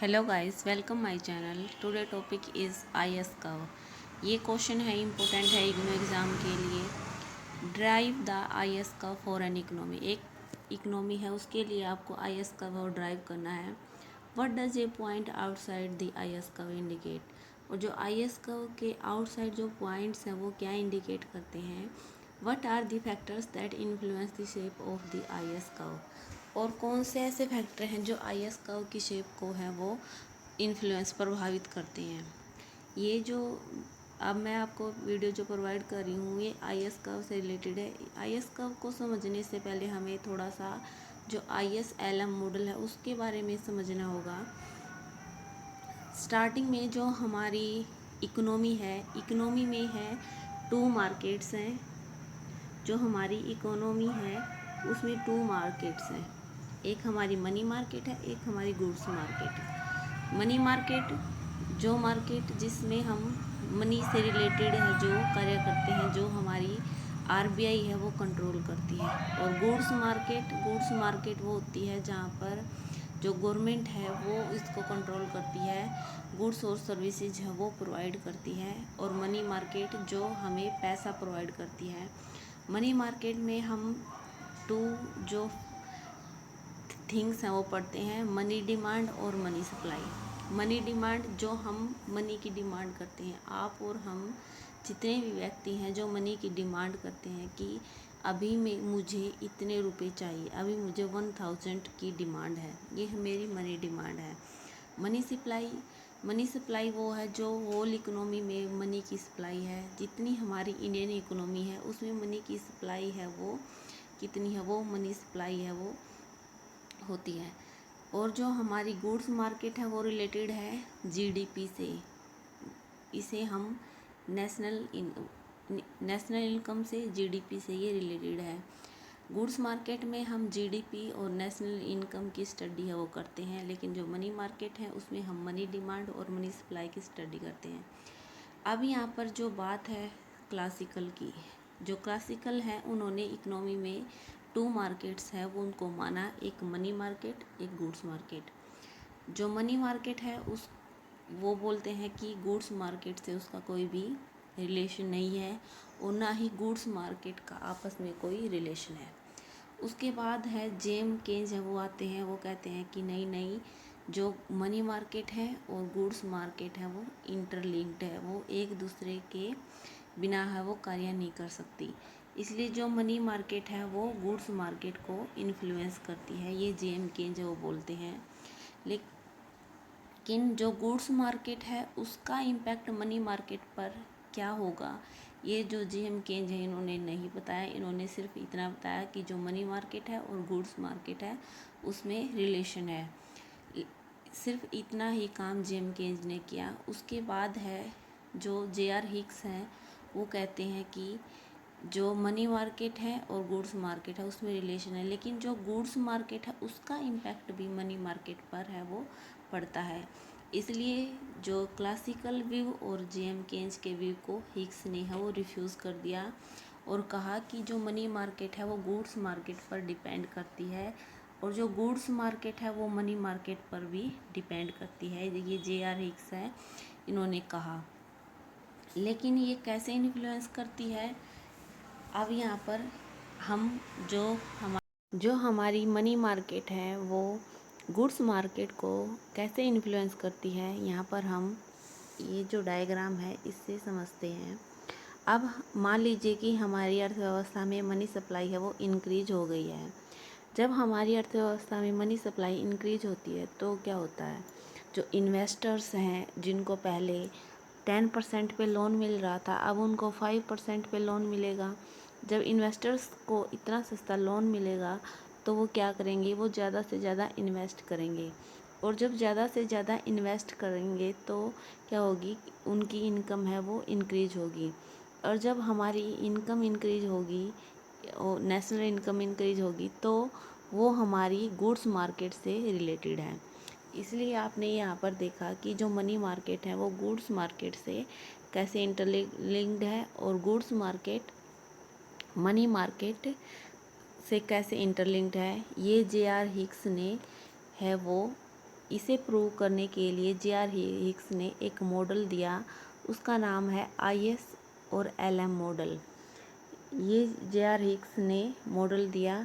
Hello guys, welcome my channel. Today topic is IS curve. ये question है, important है IGNOU exam के लिए। Drive the IS curve for an economy. एक economy है, उसके लिए आपको IS कर्व ड्राइव करना है। What does a point outside the IS curve indicate. और जो IS कर्व के आउटसाइड जो पॉइंट्स हैं वो क्या इंडिकेट करते हैं। What are the factors that influence the shape of the IS curve. और कौन से ऐसे फैक्टर हैं जो IS कर्व की शेप को है वो इन्फ्लुएंस प्रभावित करते हैं। ये जो अब मैं आपको वीडियो जो प्रोवाइड कर रही हूँ ये IS कर्व से रिलेटेड है। IS कर्व को समझने से पहले हमें थोड़ा सा जो ISLM मॉडल है उसके बारे में समझना होगा। स्टार्टिंग में जो हमारी इकोनॉमी है, इकोनॉमी में है 2 मार्केट्स हैं। जो हमारी इकोनॉमी है उसमें 2 मार्केट्स हैं। एक हमारी मनी मार्केट है, एक हमारी गुड्स मार्केट है। मनी मार्केट जो मार्केट जिसमें हम मनी से रिलेटेड है जो कार्य करते हैं, जो हमारी RBI है वो कंट्रोल करती है। और गुड्स मार्केट वो होती है जहाँ पर जो गवर्नमेंट है वो इसको कंट्रोल करती है, गुड्स और सर्विसेज है वो प्रोवाइड करती है। और मनी मार्केट जो हमें पैसा प्रोवाइड करती है। मनी मार्केट में हम 2 जो थिंग्स हैं वो पढ़ते हैं, मनी डिमांड और मनी सप्लाई। मनी डिमांड जो हम मनी की डिमांड करते हैं, आप और हम जितने भी व्यक्ति हैं जो मनी की डिमांड करते हैं कि अभी में मुझे इतने रुपए चाहिए, अभी मुझे 1000 की डिमांड है, ये मेरी मनी डिमांड है। मनी सप्लाई वो है जो होल इकोनॉमी में मनी की सप्लाई है। जितनी हमारी इंडियन इकोनॉमी है उसमें मनी की सप्लाई है वो कितनी है, वो मनी सप्लाई है वो होती है। और जो हमारी गुड्स मार्केट है वो रिलेटेड है GDP से। इसे हम नेशनल इनकम से, GDP से ये रिलेटेड है। गुड्स मार्केट में हम GDP और नेशनल इनकम की स्टडी है वो करते हैं, लेकिन जो मनी मार्केट है उसमें हम मनी डिमांड और मनी सप्लाई की स्टडी करते हैं। अब यहाँ पर जो बात है क्लासिकल की, जो क्लासिकल है उन्होंने इकोनॉमी में 2 मार्केट्स है वो उनको माना, एक मनी मार्केट, एक गुड्स मार्केट। जो मनी मार्केट है उस वो बोलते हैं कि गुड्स मार्केट से उसका कोई भी रिलेशन नहीं है और ना ही गुड्स मार्केट का आपस में कोई रिलेशन है। उसके बाद है जेम केन्स है वो आते हैं, वो कहते हैं कि नहीं, जो मनी मार्केट है और गुड्स मार्केट है वो इंटरलिंक्ड है, वो एक दूसरे के बिना है वो कार्य नहीं कर सकती। इसलिए जो मनी मार्केट है वो गुड्स मार्केट को इन्फ्लुएंस करती है, ये जेम केन्स है वो बोलते हैं। लेकिन जो गुड्स मार्केट है उसका इम्पैक्ट मनी मार्केट पर क्या होगा, ये जो जेम केन्स है इन्होंने नहीं बताया। इन्होंने सिर्फ इतना बताया कि जो मनी मार्केट है और गुड्स मार्केट है उसमें रिलेशन है। सिर्फ इतना ही काम जेम केन्स ने किया। उसके बाद है जो JR हिक्स हैं, वो कहते हैं कि जो मनी मार्केट है और गुड्स मार्केट है उसमें रिलेशन है, लेकिन जो गुड्स मार्केट है उसका इम्पैक्ट भी मनी मार्केट पर है वो पड़ता है। इसलिए जो क्लासिकल व्यू और जेम केन्स के व्यू को हिक्स ने है वो रिफ्यूज़ कर दिया और कहा कि जो मनी मार्केट है वो गुड्स मार्केट पर डिपेंड करती है और जो गुड्स मार्केट है वो मनी मार्केट पर भी डिपेंड करती है, ये JR हिक्स है इन्होंने कहा। लेकिन ये कैसे इन्फ्लुएंस करती है, अब यहाँ पर हम जो हमारी मनी मार्केट है वो गुड्स मार्केट को कैसे इन्फ्लुएंस करती है, यहाँ पर हम ये जो डायग्राम है इससे समझते हैं। अब मान लीजिए कि हमारी अर्थव्यवस्था में मनी सप्लाई है वो इंक्रीज हो गई है। जब हमारी अर्थव्यवस्था में मनी सप्लाई इंक्रीज होती है तो क्या होता है, जो इन्वेस्टर्स हैं जिनको पहले 10% पे लोन मिल रहा था अब उनको 5% पे लोन मिलेगा। जब इन्वेस्टर्स को इतना सस्ता लोन मिलेगा तो वो क्या करेंगे, वो ज़्यादा से ज़्यादा इन्वेस्ट करेंगे। और जब ज़्यादा से ज़्यादा इन्वेस्ट करेंगे तो क्या होगी, उनकी इनकम है वो इंक्रीज होगी। और जब हमारी इनकम इंक्रीज होगी और नेशनल इनकम इंक्रीज होगी तो वो हमारी गुड्स मार्केट से रिलेटेड है। इसलिए आपने यहाँ पर देखा कि जो मनी मार्केट है वो गुड्स मार्केट से कैसे इंटरलिंक्ड है और गुड्स मार्केट मनी मार्केट से कैसे इंटरलिंक्ड है, ये JR हिक्स ने है वो इसे प्रूव करने के लिए जे.आर. हिक्स ने एक मॉडल दिया, उसका नाम है IS और LM मॉडल। ये जे.आर. हिक्स ने मॉडल दिया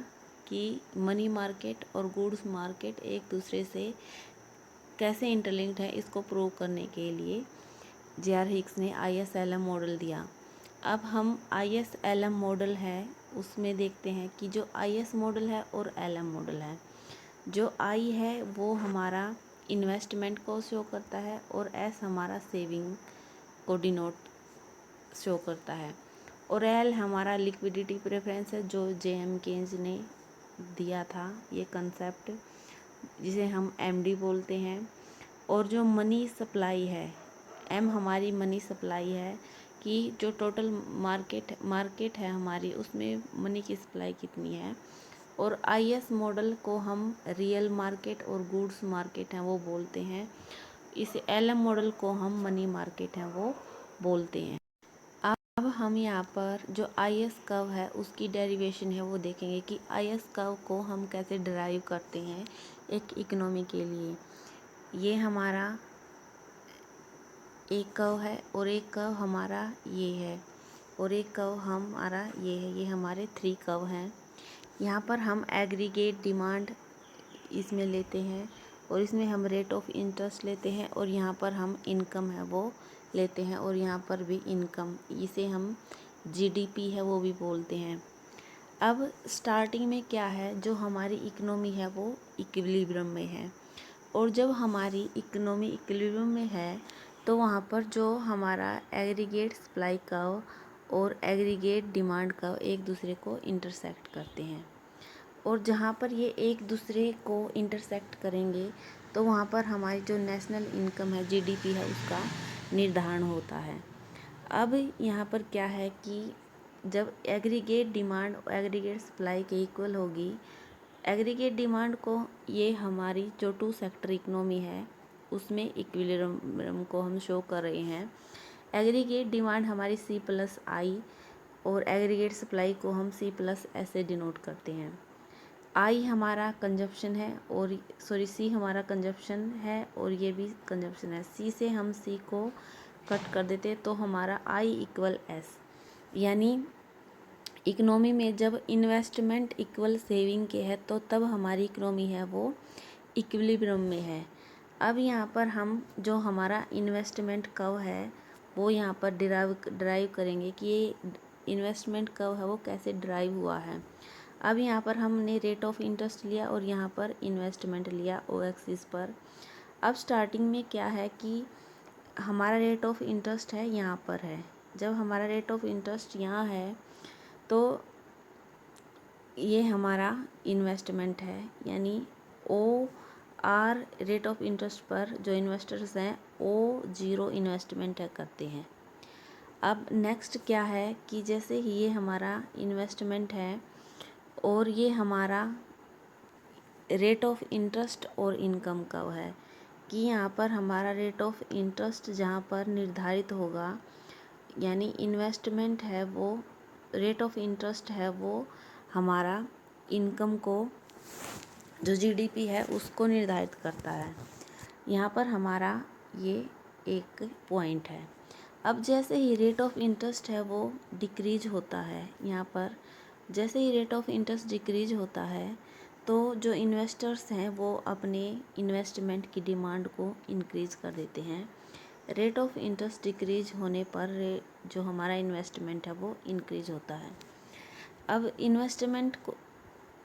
कि मनी मार्केट और गुड्स मार्केट एक दूसरे से कैसे इंटरलिंक्ड है, इसको प्रूव करने के लिए जे.आर. हिक्स ने IS-LM मॉडल दिया। अब हम IS-LM मॉडल है उसमें देखते हैं कि जो IS मॉडल है और LM मॉडल है, जो I है वो हमारा इन्वेस्टमेंट को शो करता है और S हमारा सेविंग को डिनोट शो करता है, और L हमारा लिक्विडिटी प्रेफरेंस है जो J.M. केन्स ने दिया था, ये कंसेप्ट जिसे हम MD बोलते हैं। और जो मनी सप्लाई है, M हमारी मनी सप्लाई है कि जो टोटल मार्केट है हमारी, उसमें मनी की सप्लाई कितनी है। और IS मॉडल को हम रियल मार्केट और गुड्स मार्केट हैं वो बोलते हैं। इस LM मॉडल को हम मनी मार्केट हैं वो बोलते हैं। अब हम यहाँ पर जो IS कर्व है उसकी डेरिवेशन है वो देखेंगे कि IS कर्व को हम कैसे डिराइव करते हैं एक इकोनॉमी के लिए। ये हमारा एक कर्व है और एक कर्व हमारा ये है और एक कर्व हमारा ये है। ये हमारे 3 कर्व हैं। यहाँ पर हम एग्रीगेट डिमांड इसमें लेते हैं और इसमें हम रेट ऑफ इंटरेस्ट लेते हैं, और यहाँ पर हम इनकम है वो लेते हैं, और यहाँ पर भी इनकम, इसे हम GDP है वो भी बोलते हैं। अब स्टार्टिंग में क्या है, जो हमारी इकोनॉमी है वो इक्विलिब्रियम में है, और जब हमारी इकोनॉमी इक्विलिब्रियम में है तो वहाँ पर जो हमारा एग्रीगेट सप्लाई कर्व और एग्रीगेट डिमांड कर्व एक दूसरे को इंटरसेक्ट करते हैं, और जहाँ पर ये एक दूसरे को इंटरसेक्ट करेंगे तो वहाँ पर हमारी जो नेशनल इनकम है GDP है उसका निर्धारण होता है। अब यहाँ पर क्या है कि जब एग्रीगेट डिमांड और एग्रीगेट सप्लाई के इक्वल होगी, एग्रीगेट डिमांड को, ये हमारी जो 2 सेक्टर इकोनॉमी है उसमें इक्विलिब्रियम को हम शो कर रहे हैं। एग्रीगेट डिमांड हमारी C+I और एग्रीगेट सप्लाई को हम C+S से डिनोट करते हैं। I हमारा कंजप्शन है और C हमारा कंजप्शन है और ये भी कंजप्शन है। C से हम C को कट कर देते तो हमारा I = S, यानी इकोनॉमी में जब इन्वेस्टमेंट इक्वल सेविंग के है तो तब हमारी इकोनॉमी है वो इक्विलिब्रियम में है। अब यहाँ पर हम जो हमारा इन्वेस्टमेंट कर्व है वो यहाँ पर डिराइव करेंगे कि ये इन्वेस्टमेंट कर्व है वो कैसे डिराइव हुआ है। अब यहाँ पर हमने रेट ऑफ इंटरेस्ट लिया और यहाँ पर इन्वेस्टमेंट लिया O एक्सिस पर। अब स्टार्टिंग में क्या है कि हमारा रेट ऑफ इंटरेस्ट है यहाँ पर है। जब हमारा रेट ऑफ इंटरेस्ट यहाँ है तो ये हमारा इन्वेस्टमेंट है, यानी OR रेट ऑफ इंटरेस्ट पर जो इन्वेस्टर्स हैं O0 इन्वेस्टमेंट करते हैं। अब नेक्स्ट क्या है कि जैसे ही ये हमारा इन्वेस्टमेंट है और ये हमारा रेट ऑफ इंटरेस्ट और इनकम कर्व है कि यहाँ पर हमारा रेट ऑफ इंटरेस्ट जहाँ पर निर्धारित होगा, यानी इन्वेस्टमेंट है वो, रेट ऑफ इंटरेस्ट है वो हमारा इनकम को, जो GDP है उसको निर्धारित करता है। यहाँ पर हमारा ये एक पॉइंट है। अब जैसे ही रेट ऑफ इंटरेस्ट है वो डिक्रीज होता है, यहाँ पर जैसे ही रेट ऑफ इंटरेस्ट डिक्रीज होता है तो जो इन्वेस्टर्स हैं वो अपने इन्वेस्टमेंट की डिमांड को इंक्रीज कर देते हैं। रेट ऑफ इंटरेस्ट डिक्रीज होने पर जो हमारा इन्वेस्टमेंट है वो इंक्रीज होता है। अब इन्वेस्टमेंट को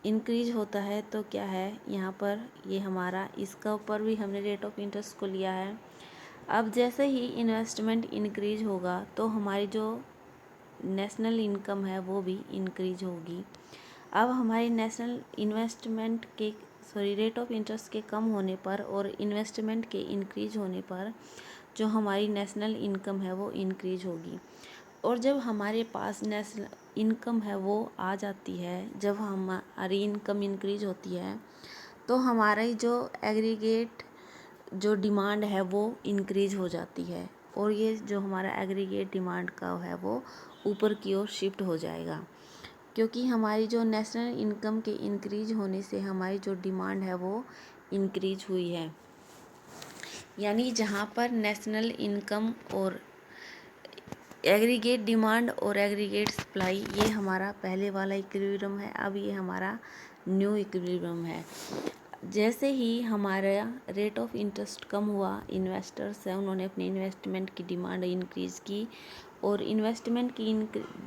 इंक्रीज होता है तो क्या है, यहाँ पर ये हमारा इसका ऊपर भी हमने रेट ऑफ इंटरेस्ट को लिया है। अब जैसे ही इन्वेस्टमेंट इंक्रीज होगा तो हमारी जो नेशनल इनकम है वो भी इंक्रीज होगी। अब हमारी नेशनल इन्वेस्टमेंट के रेट ऑफ इंटरेस्ट के कम होने पर और इन्वेस्टमेंट के इंक्रीज होने पर जो हमारी नेशनल इनकम है वो इंक्रीज होगी। और जब हमारे पास नेशनल इनकम है वो आ जाती है, जब हमारी इनकम इंक्रीज होती है तो हमारी जो एग्रीगेट जो डिमांड है वो इंक्रीज हो जाती है, और ये जो हमारा एग्रीगेट डिमांड का है वो ऊपर की ओर शिफ्ट हो जाएगा, क्योंकि हमारी जो नेशनल इनकम के इंक्रीज होने से हमारी जो डिमांड है वो इंक्रीज हुई है। यानी जहाँ पर नेशनल इनकम और एग्रीगेट डिमांड और एग्रीगेट सप्लाई, ये हमारा पहले वाला इक्विलिब्रियम है। अब ये हमारा न्यू इक्विलिब्रियम है। जैसे ही हमारा रेट ऑफ इंटरेस्ट कम हुआ, इन्वेस्टर्स हैं उन्होंने अपनी इन्वेस्टमेंट की डिमांड इंक्रीज़ की, और इन्वेस्टमेंट की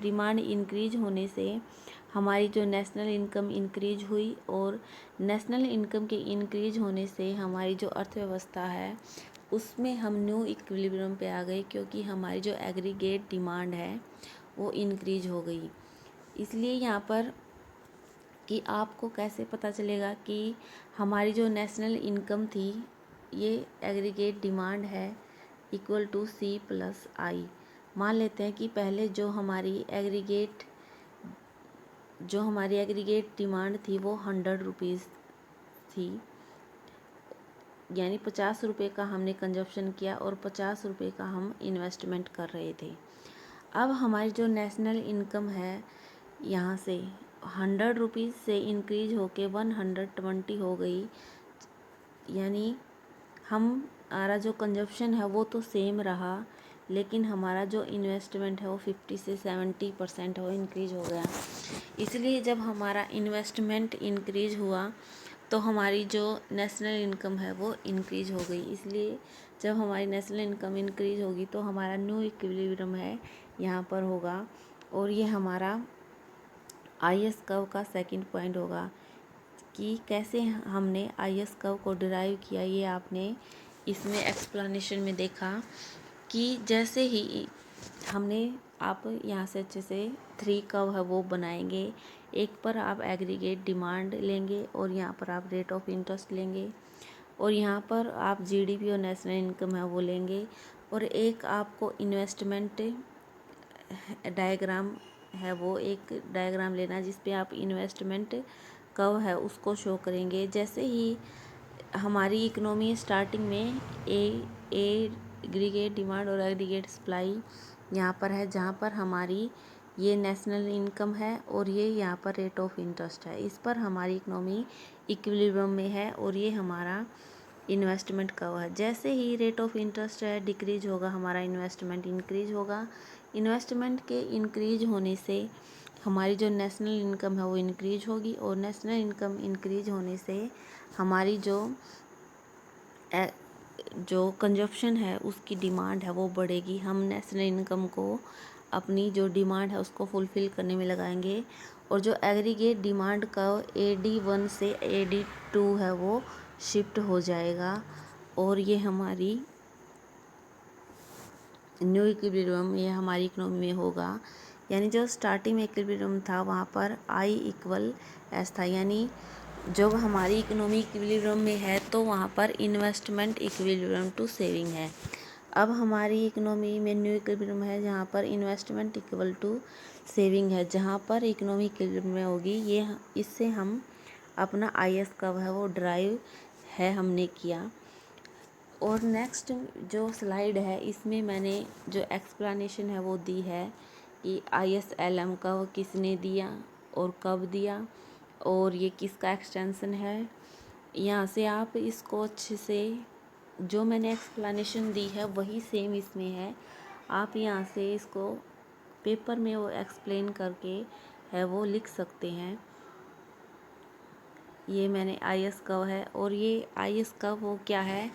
डिमांड इंक्रीज होने से हमारी जो नेशनल इनकम इंक्रीज हुई, और नेशनल इनकम के इंक्रीज होने से हमारी जो अर्थव्यवस्था है उसमें हम न्यू इक्विलिब्रियम पे आ गए, क्योंकि हमारी जो एग्रीगेट डिमांड है वो इंक्रीज हो गई। इसलिए यहाँ पर कि आपको कैसे पता चलेगा कि हमारी जो नेशनल इनकम थी, ये एग्रीगेट डिमांड है इक्वल टू C + I। मान लेते हैं कि पहले जो हमारी एग्रीगेट डिमांड थी वो 100 रुपीज़ थी, यानी 50 रुपये का हमने कंजप्शन किया और 50 रुपये का हम इन्वेस्टमेंट कर रहे थे। अब हमारी जो नेशनल इनकम है यहाँ से 100 रुपीज़ से इंक्रीज होके 120 हो गई, यानी हमारा जो कंजप्शन है वो तो सेम रहा, लेकिन हमारा जो इन्वेस्टमेंट है वो 50 से 70% वो इंक्रीज हो गया। इसलिए जब हमारा इन्वेस्टमेंट इंक्रीज हुआ तो हमारी जो नेशनल इनकम है वो इंक्रीज हो गई। इसलिए जब हमारी नेशनल इनकम इंक्रीज होगी तो हमारा न्यू इक्विलिब्रियम है यहाँ पर होगा, और ये हमारा IS कर्व का सेकंड पॉइंट होगा कि कैसे हमने IS कर्व को डिराइव किया। ये आपने इसमें एक्सप्लेनेशन में देखा कि जैसे ही आप यहाँ से अच्छे से 3 कर्व है वो बनाएंगे। एक पर आप एग्रीगेट डिमांड लेंगे, और यहाँ पर आप रेट ऑफ इंटरेस्ट लेंगे, और यहाँ पर आप GDP और नेशनल इनकम है वो लेंगे, और एक आपको इन्वेस्टमेंट डायग्राम है वो एक डायग्राम लेना जिस पे आप इन्वेस्टमेंट कर्व है उसको शो करेंगे। जैसे ही हमारी इकोनॉमी स्टार्टिंग में एग्रीगेट डिमांड और एग्रीगेट सप्लाई यहाँ पर है, जहाँ पर हमारी ये नेशनल इनकम है और ये यहाँ पर रेट ऑफ इंटरेस्ट है, इस पर हमारी इकोनॉमी इक्विलिब्रियम में है, और ये हमारा इन्वेस्टमेंट कर्व है। जैसे ही रेट ऑफ इंटरेस्ट है डिक्रीज होगा, हमारा इन्वेस्टमेंट इंक्रीज होगा। इन्वेस्टमेंट के इंक्रीज होने से हमारी जो नेशनल इनकम है वो इंक्रीज होगी, और नेशनल इनकम इंक्रीज होने से हमारी जो कंजप्शन है उसकी डिमांड है वो बढ़ेगी। हम नेशनल इनकम को अपनी जो डिमांड है उसको फुलफ़िल करने में लगाएंगे, और जो एग्रीगेट डिमांड का AD1 से AD2 है वो शिफ्ट हो जाएगा, और ये हमारी न्यू इक्विलिब्रियम ये हमारी इकोनॉमी में होगा। यानी जो स्टार्टिंग में इक्विलिब्रियम था वहाँ पर I = S था, यानी जब हमारी इकोनॉमी इक्विलिब्रियम में है तो वहाँ पर इन्वेस्टमेंट इक्विलिब्रियम टू सेविंग है। अब हमारी इकोनॉमी में न्यू इक्विलिब्रियम है जहाँ पर इन्वेस्टमेंट इक्वल टू सेविंग है, जहाँ पर इकोनॉमी इक्विलिब्रियम में होगी। ये इससे हम अपना IS कर्व है वो ड्राइव है हमने किया। और नेक्स्ट जो स्लाइड है इसमें मैंने जो एक्सप्लेनेशन है वो दी है कि ISLM कर्व किसने दिया और कब दिया, और ये किसका एक्सटेंशन है। यहाँ से आप इसको अच्छे से जो मैंने एक्सप्लेनेशन दी है वही सेम इसमें है, आप यहाँ से इसको पेपर में वो एक्सप्लेन करके है वो लिख सकते हैं। ये मैंने IS कर्व है, और ये IS कर्व वो क्या है,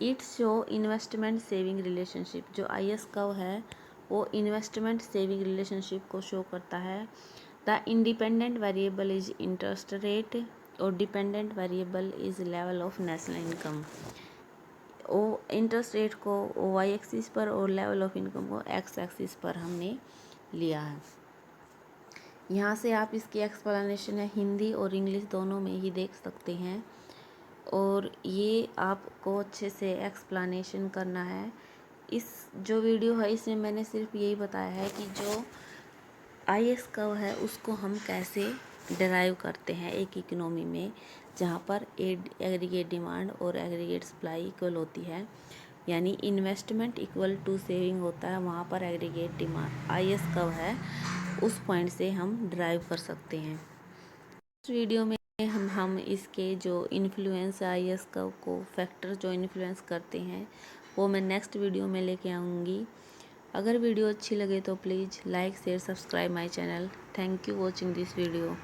it's show investment saving relationship. जो IS कर्व है वो इन्वेस्टमेंट सेविंग रिलेशनशिप को शो करता है। The independent variable is interest rate, और dependent variable is level of national income. वो इंटरेस्ट रेट को Y एक्सिस पर और लेवल ऑफ इनकम को X एक्सिस पर हमने लिया है। यहाँ से आप इसकी एक्सप्लेनेशन है हिंदी और इंग्लिश दोनों में ही देख सकते हैं, और ये आपको अच्छे से एक्सप्लेनेशन करना है। इस जो वीडियो है इसमें मैंने सिर्फ यही बताया है कि जो IS कर्व है उसको हम कैसे डिराइव करते हैं एक इकोनॉमी में जहाँ पर एग्रीगेट डिमांड और एग्रीगेट सप्लाई इक्वल होती है, यानी इन्वेस्टमेंट इक्वल टू सेविंग होता है, वहाँ पर एग्रीगेट डिमांड IS कर्व है उस पॉइंट से हम डिराइव कर सकते हैं। इस वीडियो में हम इसके जो इन्फ्लुएंस IS को फैक्टर जो इन्फ्लुएंस करते हैं वो मैं नेक्स्ट वीडियो में लेके आऊँगी। अगर वीडियो अच्छी लगे तो please like share subscribe my channel. Thank you watching this video.